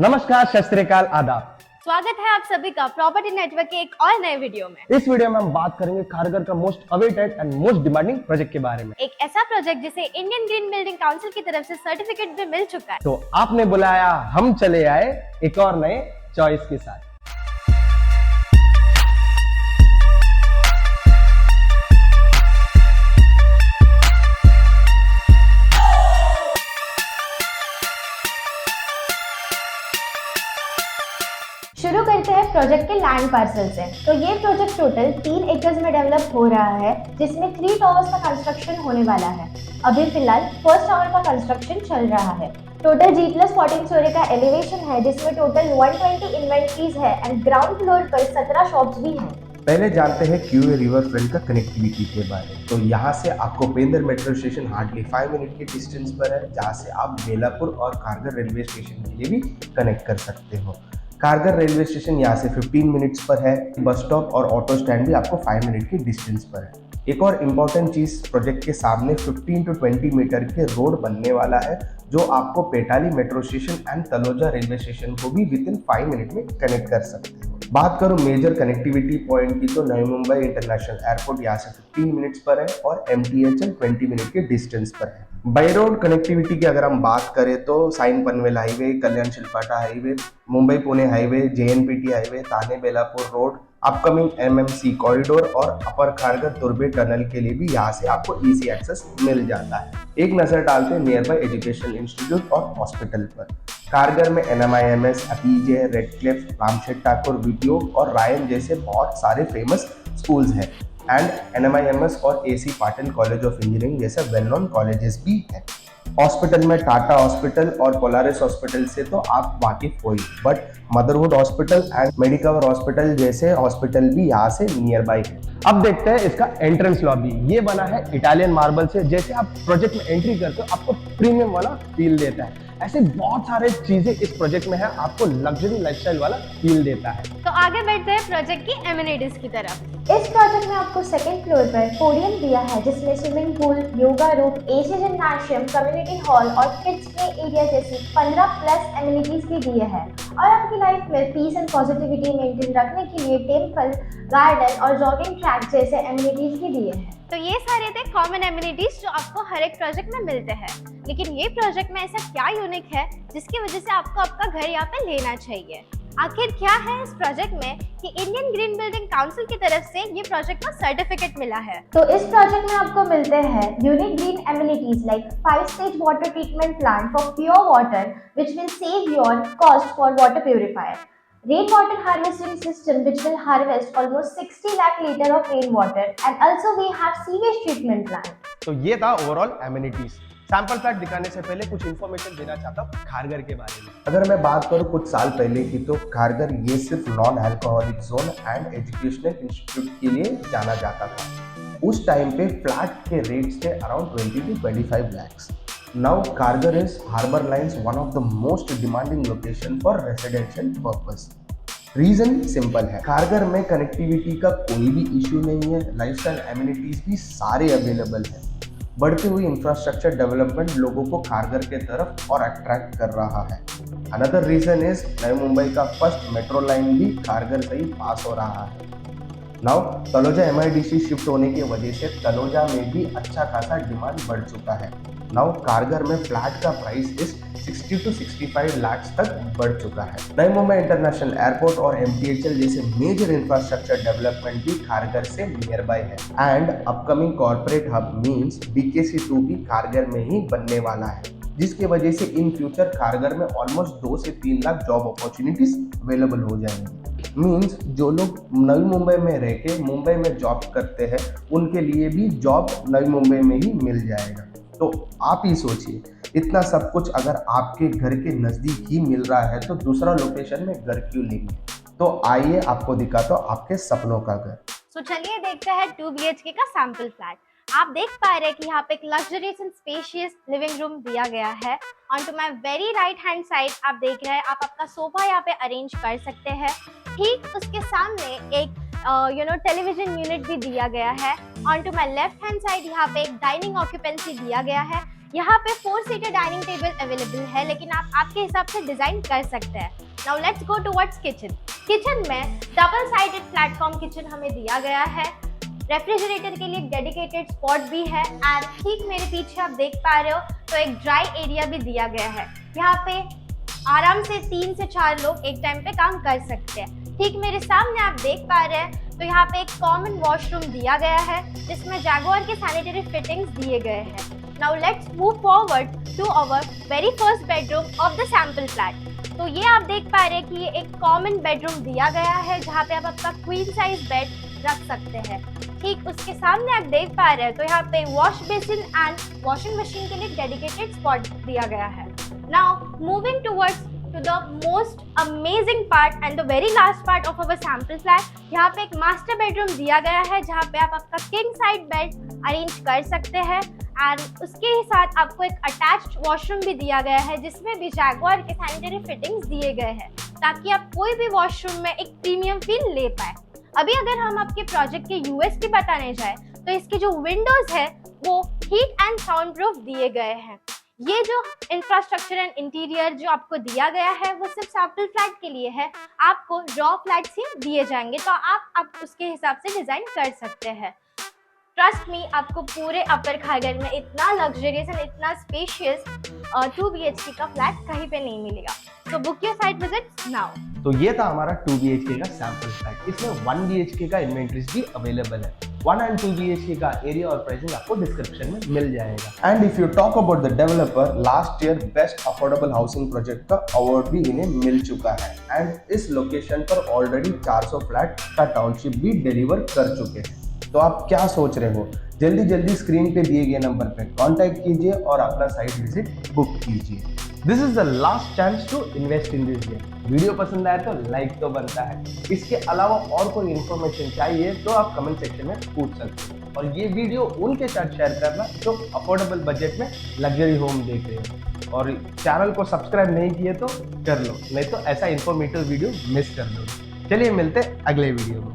नमस्कार, सत श्री अकाल, आदाब। स्वागत है आप सभी का प्रॉपर्टी नेटवर्क के एक और नए वीडियो में। इस वीडियो में हम बात करेंगे खारघर का most awaited and most demanding project के बारे में। एक ऐसा प्रोजेक्ट जिसे इंडियन ग्रीन बिल्डिंग काउंसिल की तरफ से सर्टिफिकेट भी मिल चुका है। तो आपने बुलाया, हम चले आए एक और नए चॉइस के साथ। शुरू करते हैं प्रोजेक्ट के लैंड पार्सल से। तो ये प्रोजेक्ट टोटल 3 एकर्स में डेवलप हो रहा है, जिसमें 3 टावर्स का कंस्ट्रक्शन होने वाला है। अभी फिलहाल फर्स्ट टावर का कंस्ट्रक्शन चल रहा है। टोटल G+14 स्टोरी का एलिवेशन है, जिसमें टोटल 120 इन्वेंटरीज है एंड ग्राउंड फ्लोर पर 17 शॉप्स भी हैं। पहले जानते हैं क्यूए रिवर फ्रंट का कनेक्टिविटी के बारे में। तो यहाँ से आपको पेंदर मेट्रो स्टेशन हार्डली 5 मिनट के डिस्टेंस पर है, जहाँ से आप बेलापुर और खारघर रेलवे स्टेशन के लिए भी कनेक्ट कर सकते हो। खारघर रेलवे स्टेशन यहाँ से 15 मिनट्स पर है। बस स्टॉप और ऑटो स्टैंड भी आपको 5 मिनट के डिस्टेंस पर है। एक और इम्पॉर्टेंट चीज़, प्रोजेक्ट के सामने 15 to 20 मीटर के रोड बनने वाला है, जो आपको Petali metro station and Taloja railway station को भी विद इन 5 मिनट में कनेक्ट कर सकते हो। बात करूं मेजर कनेक्टिविटी पॉइंट की, तो नई मुंबई इंटरनेशनल एयरपोर्ट यहाँ से 15 मिनट्स पर है और MTHL 20 मिनट के डिस्टेंस पर है। बाई रोड कनेक्टिविटी की अगर हम बात करें तो Sion Panvel highway, Kalyan Shilphata highway, Mumbai Pune highway, JNPT highway, Thane Belapur road, upcoming MMC corridor और अपर खारघर तुर्बे टनल के लिए भी यहाँ से आपको इजी एक्सेस मिल जाता है। एक नजर डालते हैं नियर बाय एजुकेशनल इंस्टीट्यूट और हॉस्पिटल पर। खारघर में NMIMS, अपीजे, रेडक्लिफ, रामशेठ ठाकुर, विपियो और रायन जैसे बहुत सारे फेमस स्कूल्स हैं एंड NMIMS और AC Patil college of engineering जैसे वेल नोन कॉलेजेस भी हैं। हॉस्पिटल में टाटा हॉस्पिटल और पोलारिस हॉस्पिटल से तो आप वाकिफ हो ही, but Motherhood hospital and Medicover hospital जैसे हॉस्पिटल भी यहाँ से नियर बाई है। अब देखते हैं इसका एंट्रेंस लॉबी। ये बना है इटालियन मार्बल से। जैसे आप प्रोजेक्ट में एंट्री करते हो, आपको प्रीमियम वाला फील देता है। ऐसे बहुत सारे चीजें इस प्रोजेक्ट में है, आपको लग्जरी लाइफस्टाइल वाला फील देता है। तो आगे बढ़ते हैं प्रोजेक्ट की एमिनिटीज की तरफ। इस प्रोजेक्ट में आपको सेकंड फ्लोर पर पोडियम दिया है, जिसमें swimming pool, yoga room, AC gymnasium, community hall और किड्स प्ले एरिया जैसी 15+ एमिनिटीज भी दिए हैं। और आपकी लाइफ में पीस एंड पॉजिटिविटी मेंटेन रखने के लिए टेम्पल, गार्डन और जॉगिंग ट्रैक जैसे एमिनिटीज भी दिए हैं। तो ये सारे थे कॉमन एमिनिटीज जो आपको हर एक प्रोजेक्ट में मिलते हैं। लेकिन ये प्रोजेक्ट में ऐसा क्या यूनिक है जिसकी वजह से आपको आपका घर यहाँ पे लेना चाहिए? आखिर क्या है इस प्रोजेक्ट में कि इंडियन ग्रीन बिल्डिंग काउंसिल की तरफ से ये प्रोजेक्ट को सर्टिफिकेट मिला है? तो इस प्रोजेक्ट में आपको मिलते हैं unique green amenities like 5-stage water treatment plant for pure water which will save your cost for water purifier, rainwater harvesting system which will harvest almost 60 lakh liter of rainwater, and also we have sewage treatment plant. तो ये था overall amenities. Sample flat दिखाने से पहले कुछ information देना चाहता हूँ खारघर के बारे में। अगर मैं बात करूँ कुछ साल पहले की, तो खारघर ये सिर्फ non alcoholic zone and educational institute के लिए जाना जाता था। उस टाइम पे फ्लैट के रेट्स थे around 20 to 25 lakhs. Now Kharghar is Harbour Line's one of the most demanding location for residential purpose. Reason simple है, खारघर में कनेक्टिविटी का कोई भी इश्यू नहीं है, लाइफस्टाइल एमिनिटीज भी सारे अवेलेबल हैं। बढ़ती हुई इंफ्रास्ट्रक्चर डेवलपमेंट लोगों को खारघर के तरफ और अट्रैक्ट कर रहा है। अनदर रीजन इज नई मुंबई का फर्स्ट मेट्रो लाइन भी खारघर से ही पास हो रहा है। नाउ तलोजा MIDC शिफ्ट होने की वजह से तलोजा में भी अच्छा खासा डिमांड बढ़ चुका है। नाउ खारघर में फ्लैट का प्राइस इस 60 to 65 लाख तक बढ़ चुका है। नई मुंबई इंटरनेशनल एयरपोर्ट और MTHL जैसे मेजर इंफ्रास्ट्रक्चर डेवलपमेंट भी खारघर से नियर बाय है and upcoming corporate hub means BKC2 भी खारघर में ही बनने वाला है, जिसकी वजह से इन फ्यूचर खारघर में ऑलमोस्ट 2 से 3 लाख जॉब अपॉर्चुनिटीज अवेलेबल हो जाएंगी। मीन्स जो लोग नई मुंबई में रह के मुंबई में जॉब करते हैं, उनके लिए भी जॉब नई मुंबई में ही मिल जाएगा। तो आप ही सोचिए, इतना सब कुछ अगर आपके घर के नज़दीक ही मिल रहा है तो दूसरा लोकेशन में घर क्यों लेंगे? तो आइए आपको दिखाता हूँ आपके सपनों का घर। तो चलिए देखते हैं 2 BHK का सैंपल फ्लैट। आप देख पा रहे हैं कि यहाँ पे एक luxurious and spacious living room दिया गया है। On to my very right hand side आप देख रहे हैं, आप आपका सोफा यहाँ पे अरेंज कर सकते हैं। ठीक उसके सामने एक टेलीविजन यूनिट भी दिया गया है। On to my left hand side यहाँ पे एक डाइनिंग ऑक्यूपेंसी दिया गया है। यहाँ पे 4 सीटर डाइनिंग टेबल अवेलेबल है, लेकिन आप आपके हिसाब से डिजाइन कर सकते हैं। Now let's go towards kitchen. Kitchen में डबल साइडेड प्लेटफॉर्म किचन हमें दिया गया है। रेफ्रिजरेटर के लिए एक डेडिकेटेड स्पॉट भी है एंड ठीक मेरे पीछे आप देख पा रहे हो तो एक ड्राई एरिया भी दिया गया है। यहाँ पे आराम से 3 से 4 लोग एक टाइम पे काम कर सकते हैं। ठीक मेरे सामने आप देख पा रहे हैं तो यहाँ पे एक कॉमन वॉशरूम दिया गया है जिसमें जैगुआर के सैनिटरी फिटिंग्स दिए गए हैं। Now let's move forward to our very first bedroom of the sample flat. तो ये आप देख पा रहे हैं कि ये एक कॉमन बेडरूम दिया गया है जहाँ पे आप अपना क्वीन साइज बेड रख सकते हैं। ठीक उसके सामने आप देख पा रहे हैं तो यहाँ पे wash basin and washing machine के लिए डेडिकेटेड स्पॉट दिया गया है। Now moving towards to the most amazing part and the very last part of our sample flat, यहाँ पे एक मास्टर बेडरूम दिया गया है जहाँ पे आप आपका किंग साइड बेड अरेंज कर सकते हैं एंड उसके ही साथ आपको एक अटैच्ड वॉशरूम भी दिया गया है जिसमें भी जैगुआर के सैनिटरी फिटिंग्स दिए गए हैं ताकि आप कोई भी वॉशरूम में एक प्रीमियम फील ले पाए। अभी अगर हम आपके प्रोजेक्ट के यूएसपी बताने जाए तो इसके जो विंडोज है वो हीट एंड साउंड प्रूफ दिए गए हैं। ये जो इंफ्रास्ट्रक्चर एंड इंटीरियर जो आपको दिया गया है वो सिर्फ सैंपल फ्लैट के लिए है। आपको रॉ फ्लैट्स ही दिए जाएंगे तो आप उसके हिसाब से डिजाइन कर सकते हैं। ट्रस्ट मी, आपको पूरे अपर खागर में इतना लग्जरियस एंड इतना स्पेशियस 2 BHK का फ्लैट कहीं पे नहीं मिलेगा। तो book your site visits now. तो ये था हमारा 2 BHK का सैंपल फ्लैट। इसमें 1 BHK का इन्वेंटरीज भी अवेलेबल है। 1 and 2 BHK का एरिया और प्राइसिंग आपको डिस्क्रिप्शन में मिल जाएगा। And if you talk about the developer, last year best affordable housing project का अवार्ड भी इन्हें मिल चुका है एंड इस लोकेशन पर ऑलरेडी 400 फ्लैट का टाउनशिप भी डिलीवर कर चुके हैं। तो आप क्या सोच रहे हो, जल्दी जल्दी स्क्रीन पे दिए गए नंबर पे कांटेक्ट कीजिए और अपना साइट विजिट बुक कीजिए। This is the last chance to invest in this game. Video पसंद आए तो लाइक तो बनता है। इसके अलावा और कोई इन्फॉर्मेशन चाहिए तो आप कमेंट सेक्शन में पूछ सकते हैं और ये वीडियो उनके साथ शेयर करना जो अफोर्डेबल बजट में लग्जरी होम देख रहे हो और चैनल को सब्सक्राइब नहीं किए तो कर लो, नहीं तो ऐसा इन्फॉर्मेटिव वीडियो मिस कर दो। चलिए मिलते हैं अगले वीडियो में।